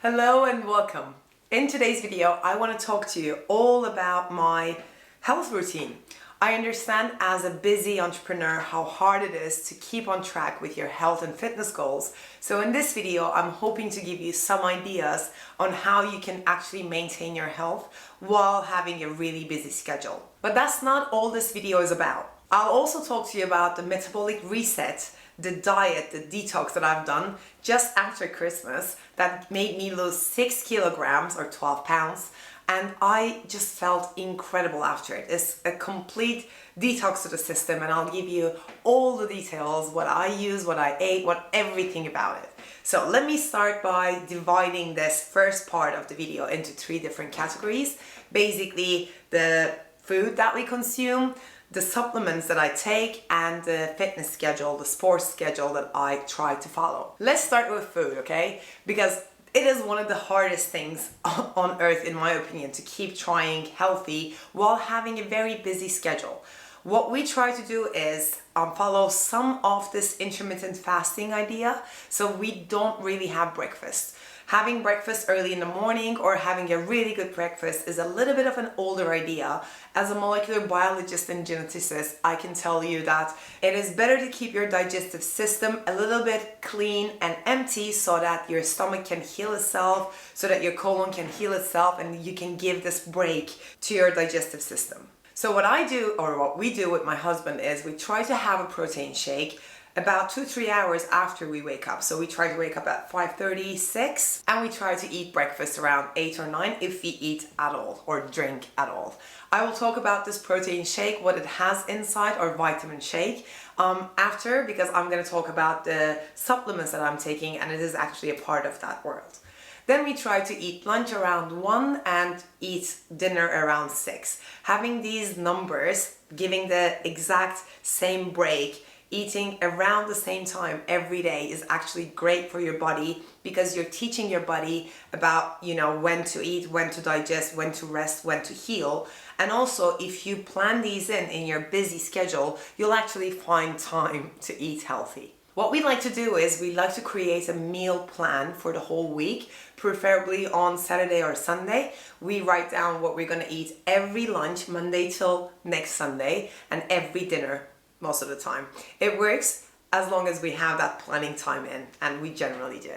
Hello and welcome. In today's video, I want to talk to you all about my health routine. I understand as a busy entrepreneur how hard it is to keep on track with your health and fitness goals. So in this video, I'm hoping to give you some ideas on how you can actually maintain your health while having a really busy schedule. But that's not all this video is about. I'll also talk to you about the metabolic reset, the diet, the detox that I've done just after Christmas that made me lose 6 kilograms or 12 pounds. And I just felt incredible after it. It's a complete detox to the system, and I'll give you all the details, what I use, what I ate, everything about it. So let me start by dividing this first part of the video into 3 different categories. Basically, the food that we consume, the supplements that I take, and the fitness schedule, the sports schedule that I try to follow. Let's start with food, okay? Because it is one of the hardest things on earth, in my opinion, to keep trying healthy while having a very busy schedule. What we try to do is follow some of this intermittent fasting idea, so we don't really have breakfast. Having breakfast early in the morning or having a really good breakfast is a little bit of an older idea. As a molecular biologist and geneticist, I can tell you that it is better to keep your digestive system a little bit clean and empty so that your stomach can heal itself, so that your colon can heal itself, and you can give this break to your digestive system. So what I do, or what we do with my husband, is we try to have a protein shake about 2-3 hours after we wake up. So we try to wake up at 5:30, 6, and we try to eat breakfast around 8 or 9 if we eat at all or drink at all. I will talk about this protein shake, what it has inside, or vitamin shake, after, because I'm going to talk about the supplements that I'm taking, and it is actually a part of that world. Then we try to eat lunch around 1 and eat dinner around 6. Having these numbers, giving the exact same break, eating around the same time every day is actually great for your body, because you're teaching your body about, when to eat, when to digest, when to rest, when to heal. And also, if you plan these in your busy schedule, you'll actually find time to eat healthy. What we like to do is we like to create a meal plan for the whole week, preferably on Saturday or Sunday. We write down what we're going to eat every lunch, Monday till next Sunday, and every dinner most of the time. It works as long as we have that planning time in, and we generally do.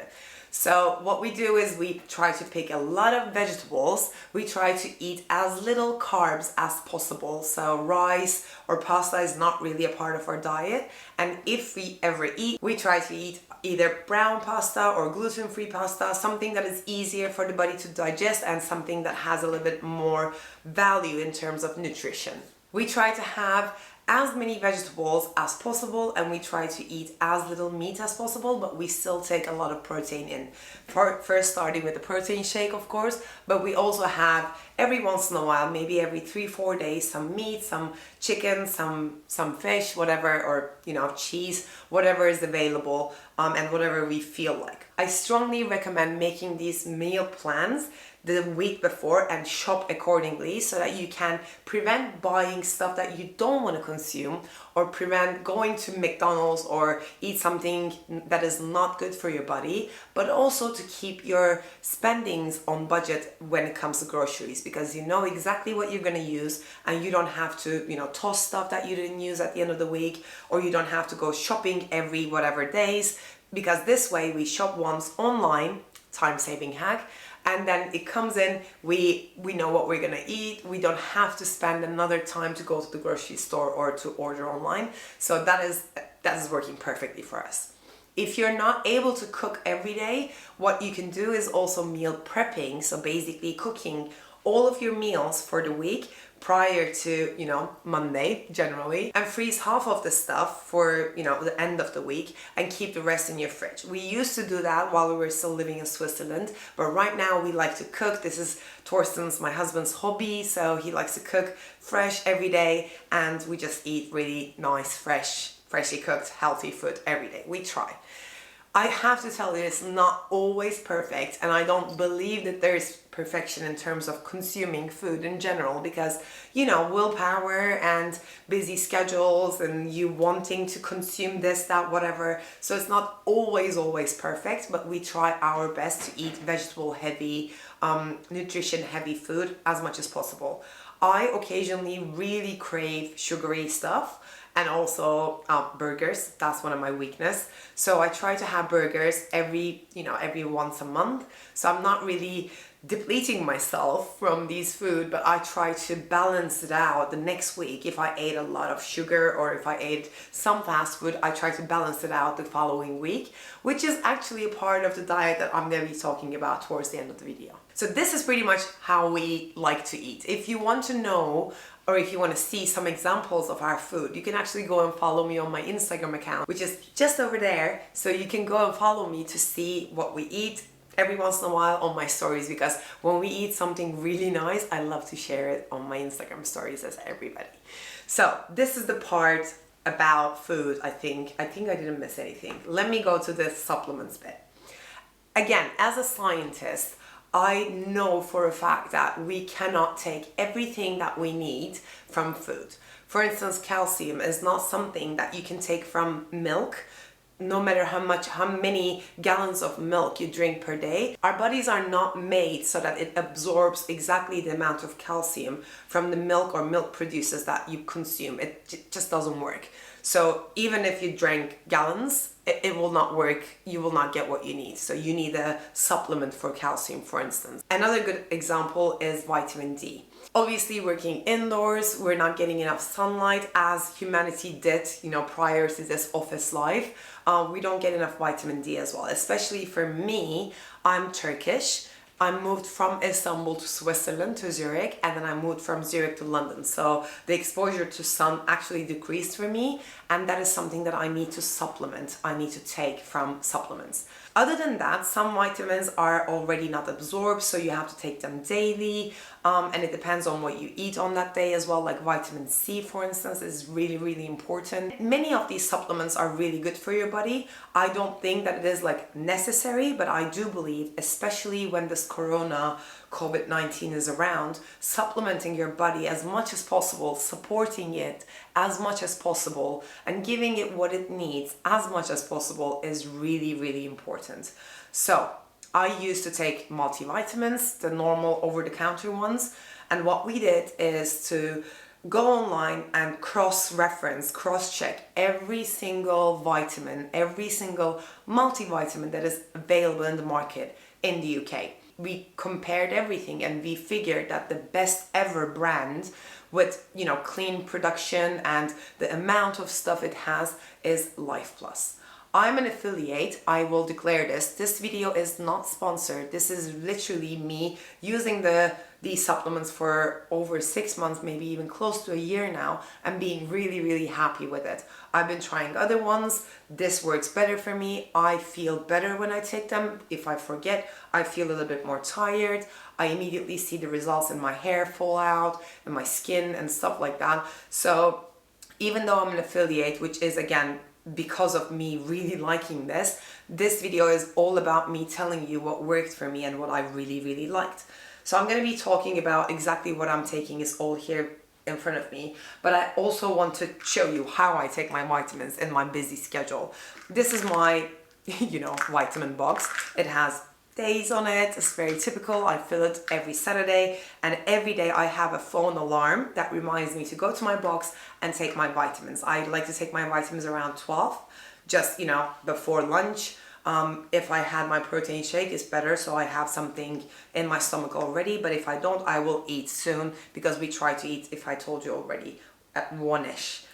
So what we do is we try to pick a lot of vegetables. We try to eat as little carbs as possible. So rice or pasta is not really a part of our diet. And if we ever eat, we try to eat either brown pasta or gluten-free pasta, something that is easier for the body to digest and something that has a little bit more value in terms of nutrition. We try to have as many vegetables as possible, and we try to eat as little meat as possible, but we still take a lot of protein in. First starting with the protein shake, of course, but we also have every once in a while, maybe every 3-4 days, some meat, some chicken, some fish, whatever, or cheese, whatever is available, and whatever we feel like. I strongly recommend making these meal plans the week before and shop accordingly, so that you can prevent buying stuff that you don't want to consume, or prevent going to McDonald's or eat something that is not good for your body, but also to keep your spendings on budget when it comes to groceries, because you know exactly what you're going to use, and you don't have to toss stuff that you didn't use at the end of the week, or you don't have to go shopping every whatever days, because this way we shop once online, time-saving hack, and then it comes in, we know what we're gonna eat. We don't have to spend another time to go to the grocery store or to order online. So that is working perfectly for us. If you're not able to cook every day, what you can do is also meal prepping. So basically cooking all of your meals for the week prior to, Monday generally, and freeze half of the stuff for, the end of the week, and keep the rest in your fridge. We used to do that while we were still living in Switzerland, but right now we like to cook. This is Torsten's, my husband's, hobby, so he likes to cook fresh every day, and we just eat really nice, freshly cooked, healthy food every day. We try. I have to tell you, it's not always perfect, and I don't believe that there's perfection in terms of consuming food in general, because willpower and busy schedules and you wanting to consume this, that, whatever. So it's not always perfect, but we try our best to eat vegetable heavy, nutrition heavy food as much as possible. I occasionally really crave sugary stuff, and also burgers. That's one of my weakness. So I try to have burgers every once a month. So I'm not really depleting myself from these food, but I try to balance it out the next week. If I ate a lot of sugar or if I ate some fast food, I try to balance it out the following week, which is actually a part of the diet that I'm going to be talking about towards the end of the video. So this is pretty much how we like to eat. If you want to know, or if you want to see some examples of our food, you can actually go and follow me on my Instagram account, which is just over there. So you can go and follow me to see what we eat every once in a while on my stories, because when we eat something really nice, I love to share it on my Instagram stories as everybody. So this is the part about food. I think I didn't miss anything. Let me go to the supplements bit. Again, as a scientist, I know for a fact that we cannot take everything that we need from food. For instance, calcium is not something that you can take from milk. No matter how many gallons of milk you drink per day, our bodies are not made so that it absorbs exactly the amount of calcium from the milk or milk producers that you consume. It just doesn't work. So even if you drank gallons, it will not work. You will not get what you need. So you need a supplement for calcium, for instance. Another good example is vitamin D. Obviously, working indoors, we're not getting enough sunlight as humanity did, prior to this office life. We don't get enough vitamin D as well. Especially for me, I'm Turkish. I moved from Istanbul to Switzerland, to Zurich, and then I moved from Zurich to London. So the exposure to sun actually decreased for me, and that is something that I need to supplement. I need to take from supplements. Other than that, some vitamins are already not absorbed, so you have to take them daily, and it depends on what you eat on that day as well. Like vitamin C, for instance, is really important. Many of these supplements are really good for your body. I don't think that it is necessary, but I do believe, especially when this COVID-19 is around, supplementing your body as much as possible, supporting it as much as possible, and giving it what it needs as much as possible is really important. So I used to take multivitamins, the normal over-the-counter ones, and what we did is to go online and cross-reference, cross-check every single vitamin, every single multivitamin that is available in the market in the UK. We compared everything and we figured that the best ever brand with, clean production and the amount of stuff it has is Life Plus. I'm an affiliate. I will declare this. This video is not sponsored. This is literally me using these supplements for over 6 months, maybe even close to a year now, and being really happy with it. I've been trying other ones. This works better for me. I feel better when I take them. If I forget, I feel a little bit more tired. I immediately see the results in my hair fall out and my skin and stuff like that. So even though I'm an affiliate, which is again because of me really liking this video is all about me telling you what worked for me and what I really liked. So I'm going to be talking about exactly what I'm taking is all here in front of me, but I also want to show you how I take my vitamins in my busy schedule. This is my vitamin box. It has days on it. It's very typical. I fill it every Saturday, and every day I have a phone alarm that reminds me to go to my box and take my vitamins. I like to take my vitamins around 12, just before lunch. If I had my protein shake, it's better, so I have something in my stomach already. But if I don't, I will eat soon, because we try to eat, if I told you already, at 1ish.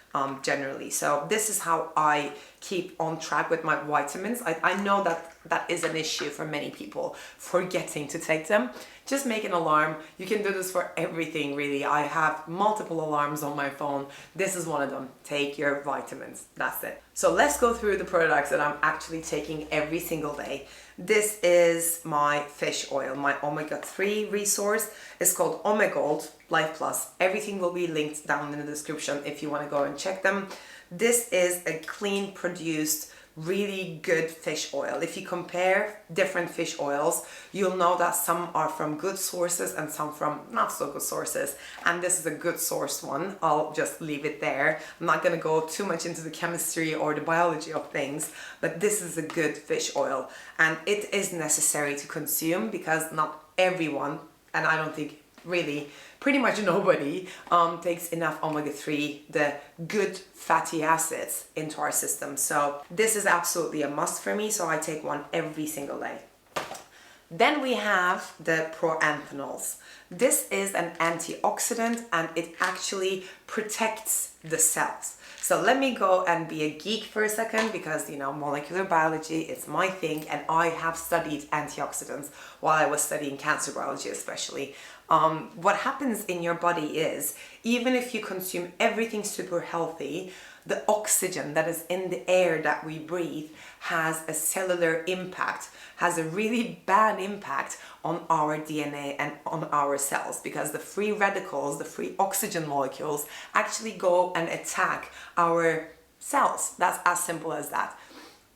Generally. So this is how I keep on track with my vitamins. I know that is an issue for many people, forgetting to take them. Just make an alarm. You can do this for everything, really. I have multiple alarms on my phone. This is one of them. Take your vitamins. That's it. So let's go through the products that I'm actually taking every single day. This is my fish oil, my omega-3 resource. It's called Omegold Life Plus. Everything will be linked down in the description if you want to go and check them. This is a clean produced really good fish oil. If you compare different fish oils, you'll know that some are from good sources and some from not so good sources. And this is a good sourced one. I'll just leave it there. I'm not going to go too much into the chemistry or the biology of things, but this is a good fish oil. And it is necessary to consume because not everyone, and I don't think really pretty much nobody takes enough omega-3, the good fatty acids, into our system. So this is absolutely a must for me, so I take one every single day. Then we have the proanthanols. This is an antioxidant and it actually protects the cells. So let me go and be a geek for a second because, you know, molecular biology is my thing and I have studied antioxidants while I was studying cancer biology especially. What happens in your body is, even if you consume everything super healthy, the oxygen that is in the air that we breathe has a cellular impact, has a really bad impact on our DNA and on our cells, because the free radicals, the free oxygen molecules, actually go and attack our cells. That's as simple as that.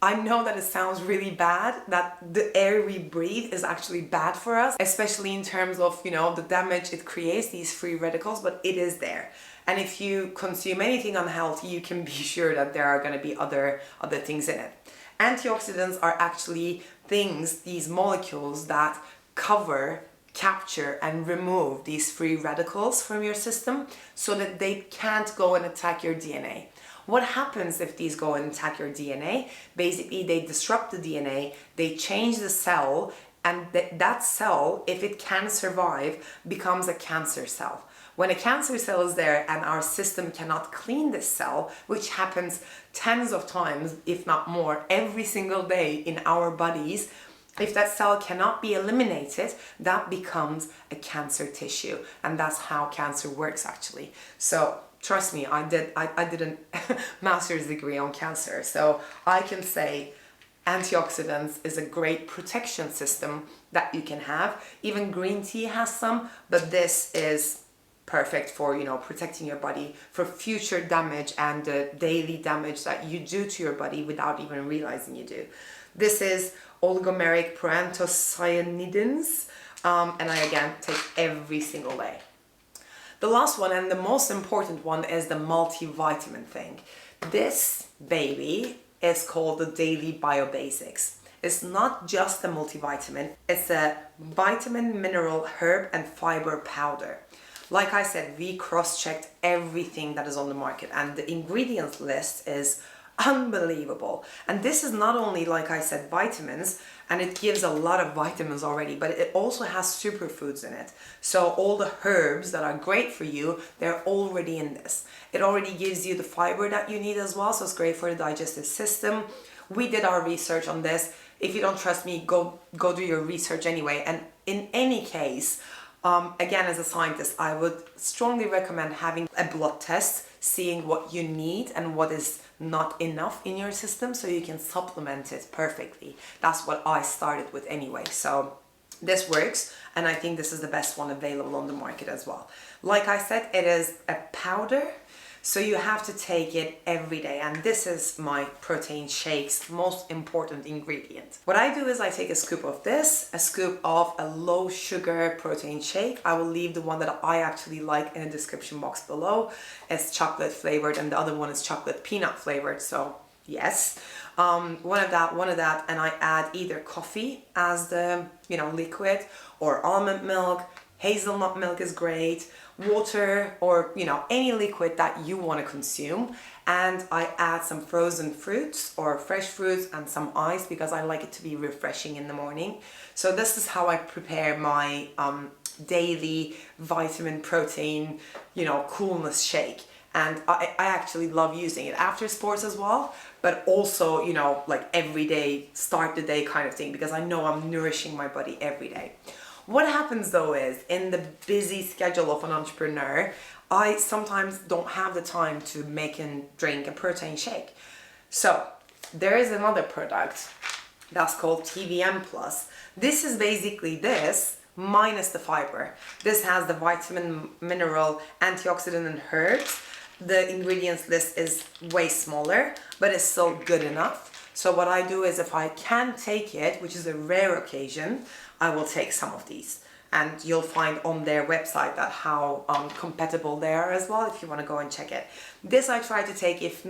I know that it sounds really bad, that the air we breathe is actually bad for us, especially in terms of, you know, the damage it creates, these free radicals, but it is there. And if you consume anything unhealthy, you can be sure that there are going to be other things in it. Antioxidants are actually things, these molecules that cover, capture and remove these free radicals from your system so that they can't go and attack your DNA. What happens if these go and attack your DNA? Basically, they disrupt the DNA, they change the cell, and that cell, if it can survive, becomes a cancer cell. When a cancer cell is there and our system cannot clean this cell, which happens tens of times, if not more, every single day in our bodies, if that cell cannot be eliminated, that becomes a cancer tissue. And that's how cancer works actually. So trust me, I did a master's degree on cancer. So I can say antioxidants is a great protection system that you can have. Even green tea has some, but this is perfect for, you know, protecting your body for future damage and the daily damage that you do to your body without even realizing you do. This is oligomeric proanthocyanidins, and I again take every single day. The last one and the most important one is the multivitamin thing. This baby is called the Daily Biobasics. It's not just a multivitamin, it's a vitamin, mineral, herb and fiber powder. Like I said, we cross-checked everything that is on the market and the ingredients list is unbelievable. And this is not only, like I said, vitamins, and it gives a lot of vitamins already, but it also has superfoods in it. So all the herbs that are great for you, they're already in this. It already gives you the fiber that you need as well, so it's great for the digestive system. We did our research on this. If you don't trust me, go do your research anyway. And in any case, again, as a scientist, I would strongly recommend having a blood test, seeing what you need and what is not enough in your system so you can supplement it perfectly. That's what I started with anyway. So this works, and I think this is the best one available on the market as well. Like I said, it is a powder, so you have to take it every day, and this is my protein shake's most important ingredient. What I do is I take a scoop of this, a scoop of a low sugar protein shake. I will leave the one that I actually like in the description box below. It's chocolate flavored and the other one is chocolate peanut flavored, so yes. One of that, and I add either coffee as the, you know, liquid, or almond milk. Hazelnut milk is great, water, or, you know, any liquid that you want to consume. And I add some frozen fruits or fresh fruits and some ice because I like it to be refreshing in the morning. So this is how I prepare my daily vitamin protein, you know, coolness shake. And I actually love using it after sports as well, but also, you know, like every day, start the day kind of thing, because I know I'm nourishing my body every day. What happens though is, in the busy schedule of an entrepreneur, I sometimes don't have the time to make and drink a protein shake. So there is another product that's called TVM Plus. This is basically this minus the fiber. This has the vitamin, mineral, antioxidant and herbs. The ingredients list is way smaller, but it's still good enough. So what I do is if I can take it, which is a rare occasion, I will take some of these. And you'll find on their website that how compatible they are as well, if you want to go and check it. This I try to take, if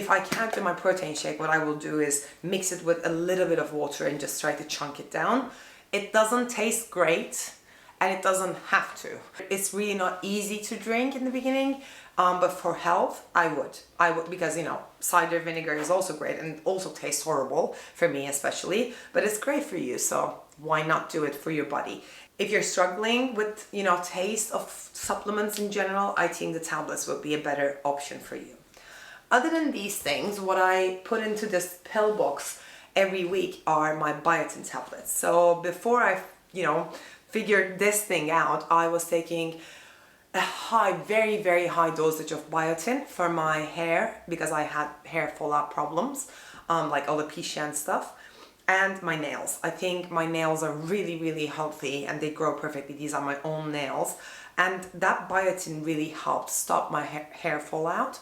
I can't do my protein shake, what I will do is mix it with a little bit of water and just try to chunk it down. It doesn't taste great, and it doesn't have to. It's really not easy to drink in the beginning, but for health, I would because, you know, cider vinegar is also great and also tastes horrible for me especially, but it's great for you, so why not do it for your body? If you're struggling with, you know, taste of supplements in general, I think the tablets would be a better option for you. Other than these things, what I put into this pill box every week are my biotin tablets. So before I, you know, figured this thing out, I was taking a very, very high dosage of biotin for my hair because I had hair fallout problems, like alopecia and stuff. And my nails. I think my nails are really, really healthy and they grow perfectly. These are my own nails. And that biotin really helped stop my hair fallout.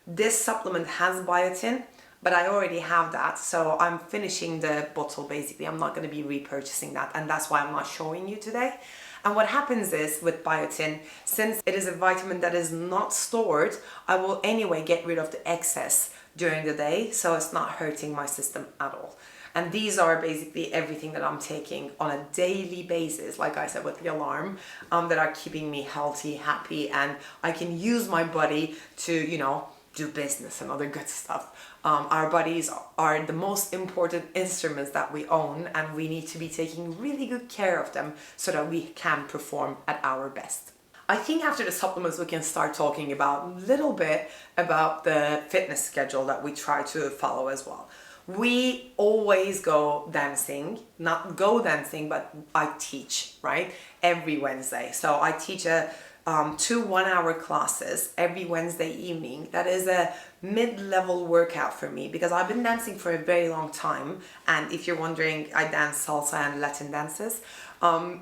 This supplement has biotin, but I already have that. So I'm finishing the bottle basically. I'm not going to be repurchasing that. And that's why I'm not showing you today. And what happens is with biotin, since it is a vitamin that is not stored, I will anyway get rid of the excess during the day. So it's not hurting my system at all. And these are basically everything that I'm taking on a daily basis, like I said, with the alarm, that are keeping me healthy, happy, and I can use my body to, you know, do business and other good stuff. Our bodies are the most important instruments that we own, and we need to be taking really good care of them so that we can perform at our best. I think after the supplements, we can start talking about a little bit about the fitness schedule that we try to follow as well. We always go dancing, not go dancing, but I teach, right? Every Wednesday. So I teach two 1-hour classes every Wednesday evening. That is a mid-level workout for me because I've been dancing for a very long time. And if you're wondering, I dance salsa and Latin dances.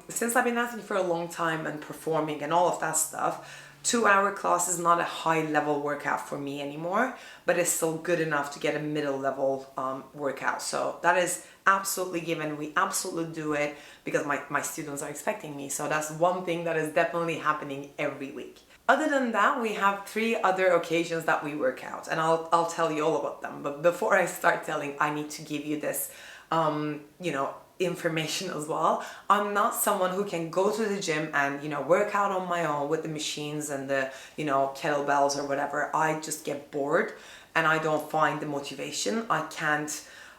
Since I've been dancing for a long time and performing and all of that stuff, 2-hour class is not a high-level workout for me anymore, but it's still good enough to get a middle-level workout. So that is absolutely given. We absolutely do it because my students are expecting me. So that's one thing that is definitely happening every week. Other than that, we have 3 other occasions that we work out, and I'll tell you all about them. But before I start telling, I need to give you this, you know, information as well. I'm not someone who can go to the gym and, you know, work out on my own with the machines and the, you know, kettlebells or whatever. I just get bored and I don't find the motivation. I can't,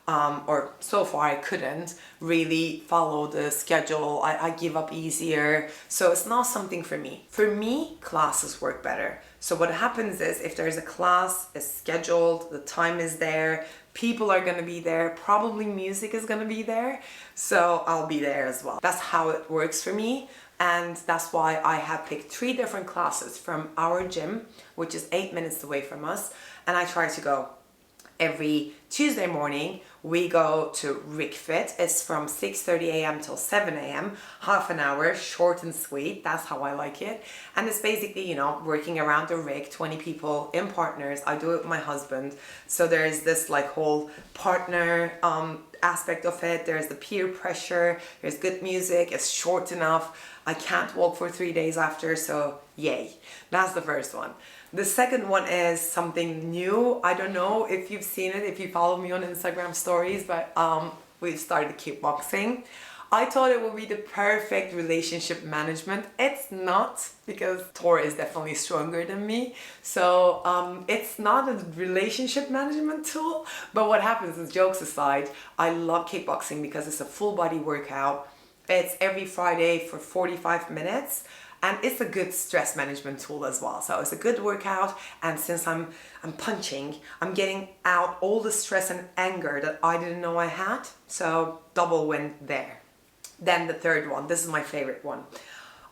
or so far I couldn't really follow the schedule. I give up easier. So it's not something for me. For me, classes work better. So what happens is if there's a class, it's scheduled, the time is there, people are going to be there, probably music is going to be there, so I'll be there as well. That's how it works for me, and that's why I have picked 3 different classes from our gym, which is 8 minutes away from us, and I try to go every Tuesday morning. We go to Rick Fit. It's from 6:30 a.m. till 7 a.m. Half an hour, short and sweet. That's how I like it. And it's basically, you know, working around the rig, 20 people in partners. I do it with my husband. So there's this like whole partner aspect of it. There's the peer pressure. There's good music. It's short enough. I can't walk for 3 days after. So yay. That's the first one. The second one is something new. I don't know if you've seen it, if you follow me on Instagram stories, but we've started kickboxing. I thought it would be the perfect relationship management. It's not, because Thor is definitely stronger than me. So it's not a relationship management tool. But what happens is, jokes aside, I love kickboxing because it's a full body workout. It's every Friday for 45 minutes. And it's a good stress management tool as well. So it's a good workout, and since I'm punching, I'm getting out all the stress and anger that I didn't know I had. So double win there. Then the third one, this is my favorite one.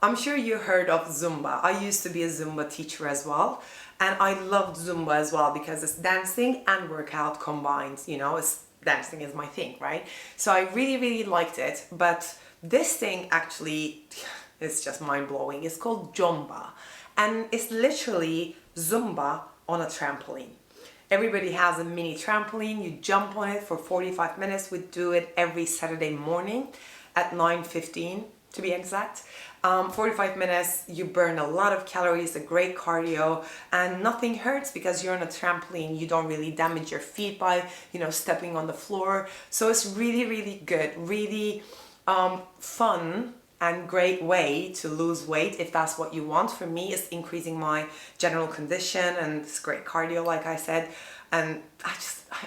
I'm sure you heard of Zumba. I used to be a Zumba teacher as well, and I loved Zumba as well because it's dancing and workout combined. You know, dancing is my thing, right? So I really, really liked it. But this thing actually, it's just mind-blowing. It's called Jomba, and it's literally Zumba on a trampoline. Everybody has a mini trampoline. You jump on it for 45 minutes. We do it every Saturday morning at 9:15 to be exact. 45 minutes, you burn a lot of calories, a great cardio, and nothing hurts because you're on a trampoline. You don't really damage your feet by, stepping on the floor. So it's really, really good, really fun and great way to lose weight if that's what you want. For me, it's increasing my general condition, and it's great cardio, like I said. And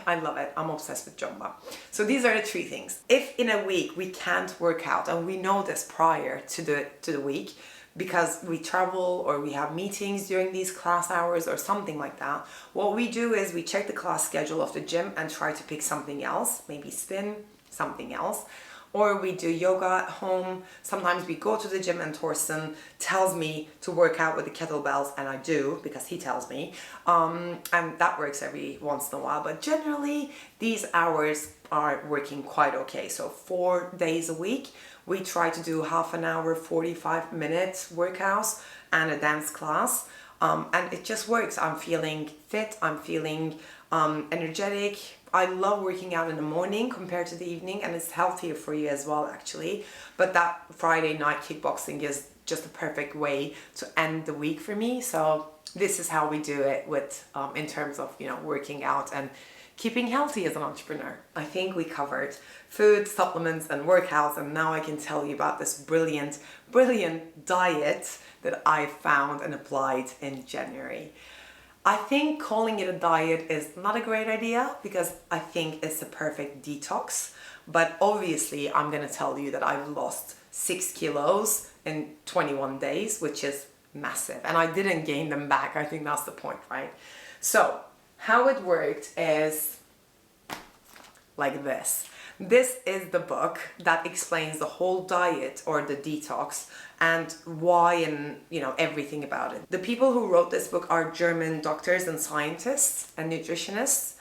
I love it. I'm obsessed with Jumba. So these are the three things. If in a week we can't work out, and we know this prior to the week, because we travel or we have meetings during these class hours or something like that, what we do is we check the class schedule of the gym and try to pick something else, maybe spin, something else. Or we do yoga at home. Sometimes we go to the gym and Torsten tells me to work out with the kettlebells, and I do because he tells me. And that works every once in a while. But generally, these hours are working quite okay. So 4 days a week, we try to do half an hour, 45 minutes workouts and a dance class. And it just works. I'm feeling fit. I'm feeling energetic. I love working out in the morning compared to the evening, and it's healthier for you as well, actually. But that Friday night kickboxing is just a perfect way to end the week for me. So this is how we do it with in terms of working out and keeping healthy as an entrepreneur. I think we covered food, supplements, and workouts, and now I can tell you about this brilliant diet that I found and applied in January. I think calling it a diet is not a great idea because I think it's the perfect detox. But obviously, I'm going to tell you that I've lost 6 kilos in 21 days, which is massive. And I didn't gain them back. I think that's the point, right? So how it worked is like this. This is the book that explains the whole diet or the detox and why and everything about it. The people who wrote this book are German doctors and scientists and nutritionists.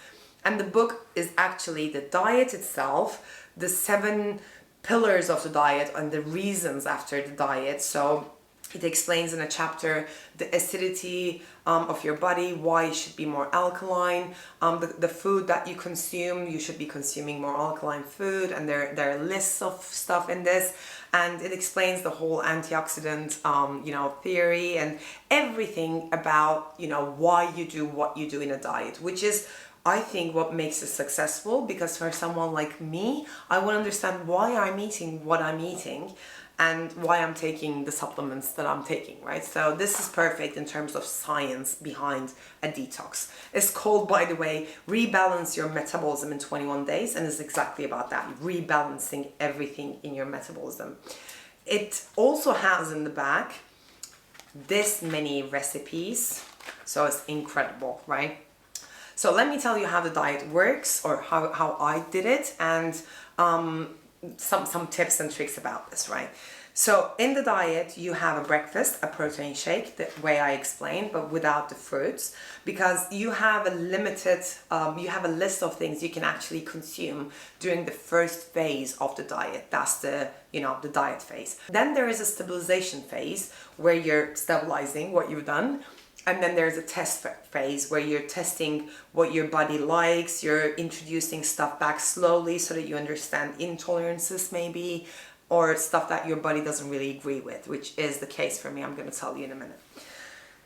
And the book is actually the diet itself, the 7 pillars of the diet and the reasons after the diet. So it explains in a chapter the acidity of your body, why you should be more alkaline, the food that you consume, you should be consuming more alkaline food, and there are lists of stuff in this, and it explains the whole antioxidant theory and everything about why you do what you do in a diet, which is I think what makes it successful, because for someone like me, I want to understand why I'm eating what I'm eating and why I'm taking the supplements that I'm taking, right? So this is perfect in terms of science behind a detox. It's called, by the way, Rebalance Your Metabolism in 21 Days, and it's exactly about that, rebalancing everything in your metabolism. It also has in the back this many recipes, so it's incredible, right? So let me tell you how the diet works, or how I did it, and some tips and tricks about this, right? So in the diet, you have a breakfast, a protein shake, the way I explained, but without the fruits, because you have a limited, you have a list of things you can actually consume during the first phase of the diet. That's the diet phase. Then there is a stabilization phase where you're stabilizing what you've done. And then there's a test phase where you're testing what your body likes. You're introducing stuff back slowly so that you understand intolerances maybe, or stuff that your body doesn't really agree with, which is the case for me. I'm going to tell you in a minute.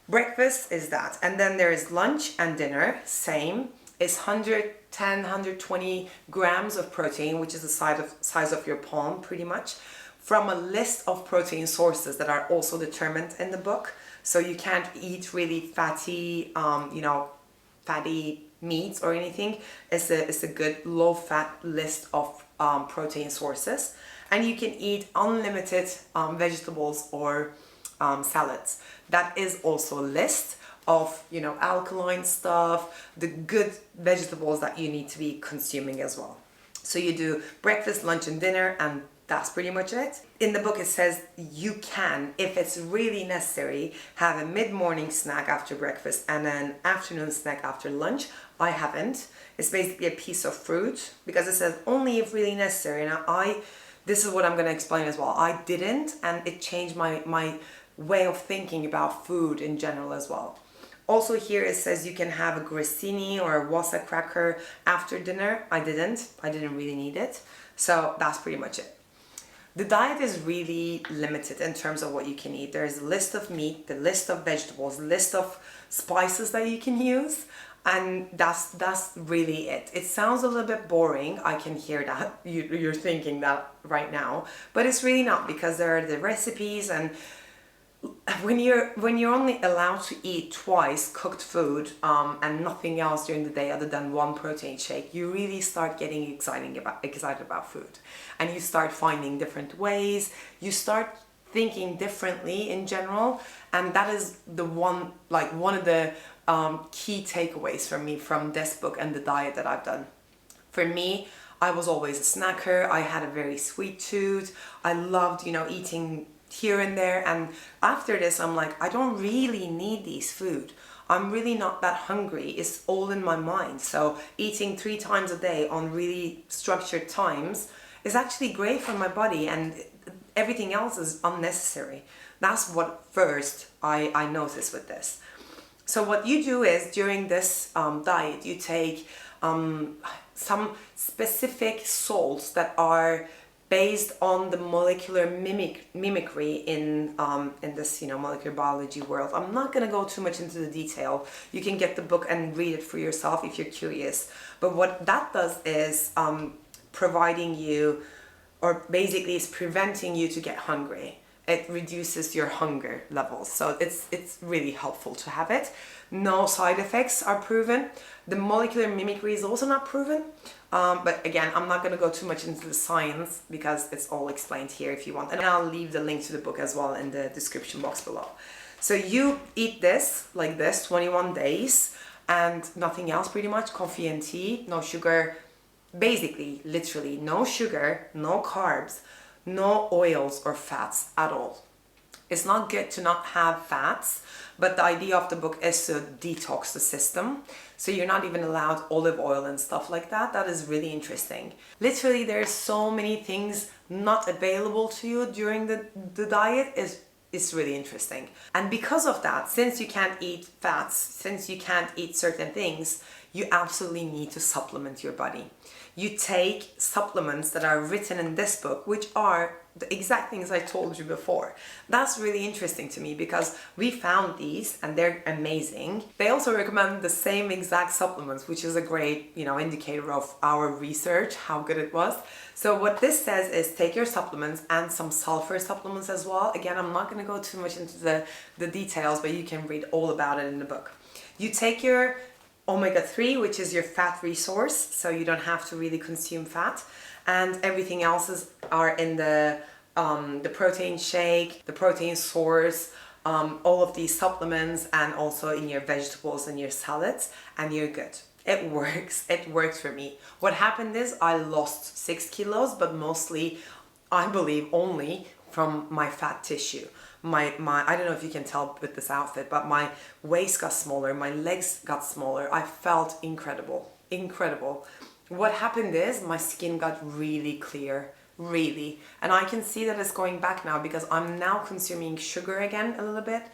Breakfast is that. And then there is lunch and dinner, same. It's 110, 120 grams of protein, which is the size of your palm pretty much, from a list of protein sources that are also determined in the book. So you can't eat really fatty, fatty meats or anything. It's a good low-fat list of protein sources. And you can eat unlimited vegetables or salads. That is also a list of, alkaline stuff, the good vegetables that you need to be consuming as well. So you do breakfast, lunch, and dinner, and that's pretty much it. In the book it says you can, if it's really necessary, have a mid-morning snack after breakfast and an afternoon snack after lunch. I haven't. It's basically a piece of fruit, because it says only if really necessary. And this is what I'm going to explain as well. I didn't, and it changed my way of thinking about food in general as well. Also here it says you can have a grissini or a wasa cracker after dinner. I didn't really need it. So that's pretty much it. The diet is really limited in terms of what you can eat. There's a list of meat, the list of vegetables, list of spices that you can use, and that's really it. It sounds a little bit boring. I can hear that. You're thinking that right now, but it's really not, because there are the recipes, and when you're only allowed to eat twice cooked food and nothing else during the day other than one protein shake, you really start getting excited about food, and you start finding different ways. You start thinking differently in general, and that is one of the key takeaways for me from this book and the diet that I've done. For me, I was always a snacker. I had a very sweet tooth. I loved, eating here and there, and after this I'm like, I don't really need these food. I'm really not that hungry. It's all in my mind. So eating 3 times a day on really structured times is actually great for my body, and everything else is unnecessary. That's what first I noticed with this. So what you do is, during this diet, you take some specific salts that are based on the molecular mimicry in this molecular biology world. I'm not going to go too much into the detail. You can get the book and read it for yourself if you're curious. But what that does is providing you, or basically is preventing you to get hungry. It reduces your hunger levels, so it's really helpful to have it. No side effects are proven. The molecular mimicry is also not proven. But again, I'm not going to go too much into the science because it's all explained here if you want. And I'll leave the link to the book as well in the description box below. So you eat this, like this, 21 days, and nothing else pretty much. Coffee and tea, no sugar, basically, literally, no sugar, no carbs, no oils or fats at all. It's not good to not have fats, but the idea of the book is to detox the system. So you're not even allowed olive oil and stuff like that. That is really interesting. Literally, there's so many things not available to you during the diet. It's really interesting. And because of that, since you can't eat fats, since you can't eat certain things, you absolutely need to supplement your body. You take supplements that are written in this book, which are the exact things I told you before. That's really interesting to me because we found these and they're amazing. They also recommend the same exact supplements, which is a great, indicator of our research, how good it was. So what this says is take your supplements and some sulfur supplements as well. Again, I'm not going to go too much into the details, but you can read all about it in the book. You take your omega-3, which is your fat resource, so you don't have to really consume fat, and everything else are in the protein shake, the protein source, all of these supplements, and also in your vegetables and your salads, and you're good. It works. It works for me. What happened is I lost 6 kilos, but mostly, I believe, only from my fat tissue. My I don't know if you can tell with this outfit, but my waist got smaller, my legs got smaller. I felt incredible. What happened is my skin got really clear, really. And I can see that it's going back now because I'm now consuming sugar again a little bit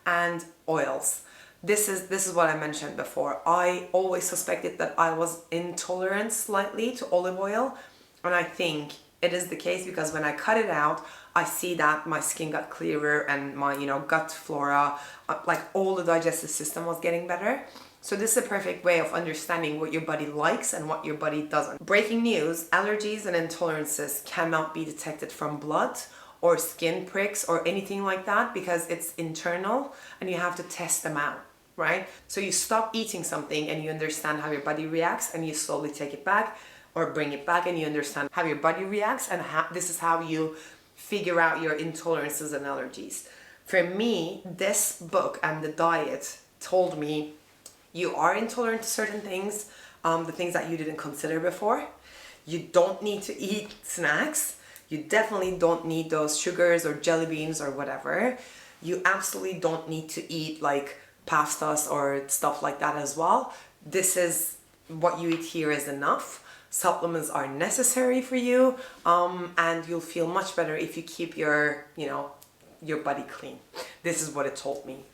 and oils. This is what I mentioned before. I always suspected that I was intolerant slightly to olive oil, and I think it is the case because when I cut it out, I see that my skin got clearer and my, gut flora, like all the digestive system was getting better. So this is a perfect way of understanding what your body likes and what your body doesn't. Breaking news, allergies and intolerances cannot be detected from blood or skin pricks or anything like that because it's internal and you have to test them out, right? So you stop eating something and you understand how your body reacts and you slowly take it back or bring it back and you understand how your body reacts, and this is how you figure out your intolerances and allergies. For me, this book and the diet told me you are intolerant to certain things, the things that you didn't consider before. You don't need to eat snacks. You definitely don't need those sugars or jelly beans or whatever. You absolutely don't need to eat like pastas or stuff like that as well. This is what you eat here is enough. Supplements are necessary for you, and you'll feel much better if you keep your body clean. This is what it told me.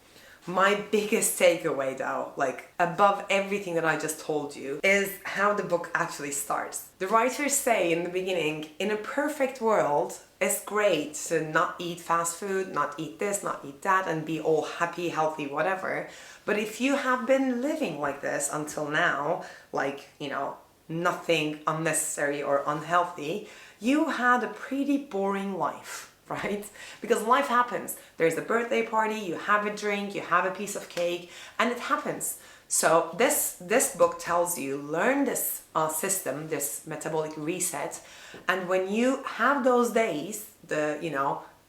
My biggest takeaway though, like above everything that I just told you, is how the book actually starts. The writers say in the beginning, in a perfect world, it's great to not eat fast food, not eat this, not eat that, and be all happy, healthy, whatever. But if you have been living like this until now, like, nothing unnecessary or unhealthy, you had a pretty boring life, right? Because life happens. There's a birthday party, you have a drink, you have a piece of cake, and it happens. So this book tells you, learn this system, this metabolic reset, and when you have those days, the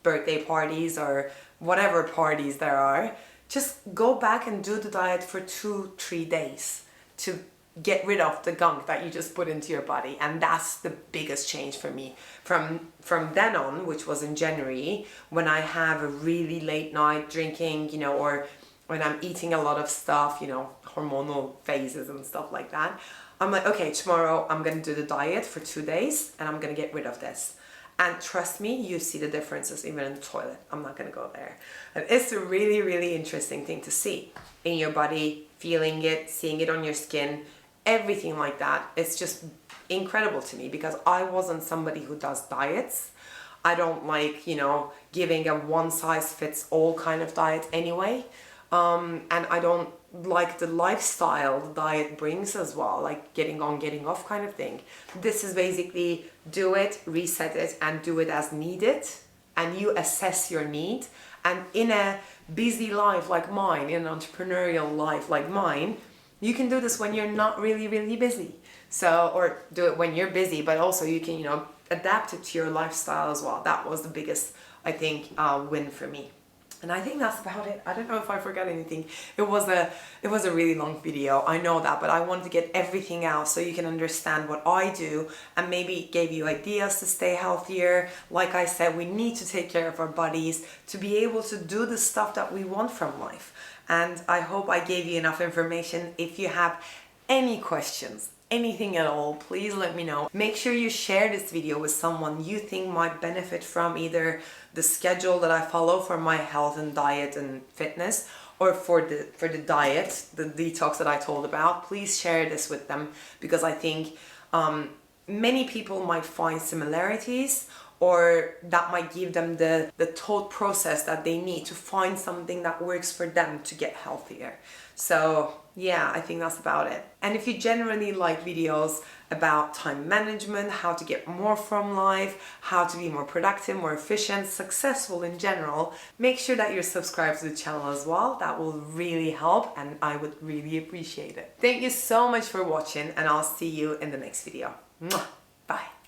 birthday parties or whatever parties there are, just go back and do the diet for 2-3 days to get rid of the gunk that you just put into your body. And that's the biggest change for me from then on, which was in January, when I have a really late night drinking, or when I'm eating a lot of stuff, hormonal phases and stuff like that. I'm like, okay, tomorrow I'm gonna do the diet for 2 days and I'm gonna get rid of this. And trust me, you see the differences even in the toilet. I'm not gonna go there. And it's a really, really interesting thing to see in your body, feeling it, seeing it on your skin, everything like that. It's just incredible to me because I wasn't somebody who does diets. I don't like, giving a one-size-fits-all kind of diet anyway. And I don't like the lifestyle the diet brings as well, like getting on, getting off kind of thing. This is basically do it, reset it, and do it as needed. And you assess your need. And in a busy life like mine, in an entrepreneurial life like mine, you can do this when you're not really, really busy. So, or do it when you're busy, but also you can, adapt it to your lifestyle as well. That was the biggest, I think, win for me. And I think that's about it. I don't know if I forgot anything. It was a really long video, I know that, but I wanted to get everything out so you can understand what I do and maybe gave you ideas to stay healthier. Like I said, we need to take care of our bodies to be able to do the stuff that we want from life. And I hope I gave you enough information. If you have any questions, anything at all, please let me know. Make sure you share this video with someone you think might benefit from either the schedule that I follow for my health and diet and fitness, or for the diet, the detox that I told about. Please share this with them because I think many people might find similarities, or that might give them the thought process that they need to find something that works for them to get healthier. So yeah, I think that's about it. And if you generally like videos about time management, how to get more from life, how to be more productive, more efficient, successful in general, make sure that you're subscribed to the channel as well. That will really help and I would really appreciate it. Thank you so much for watching and I'll see you in the next video. Mwah! Bye.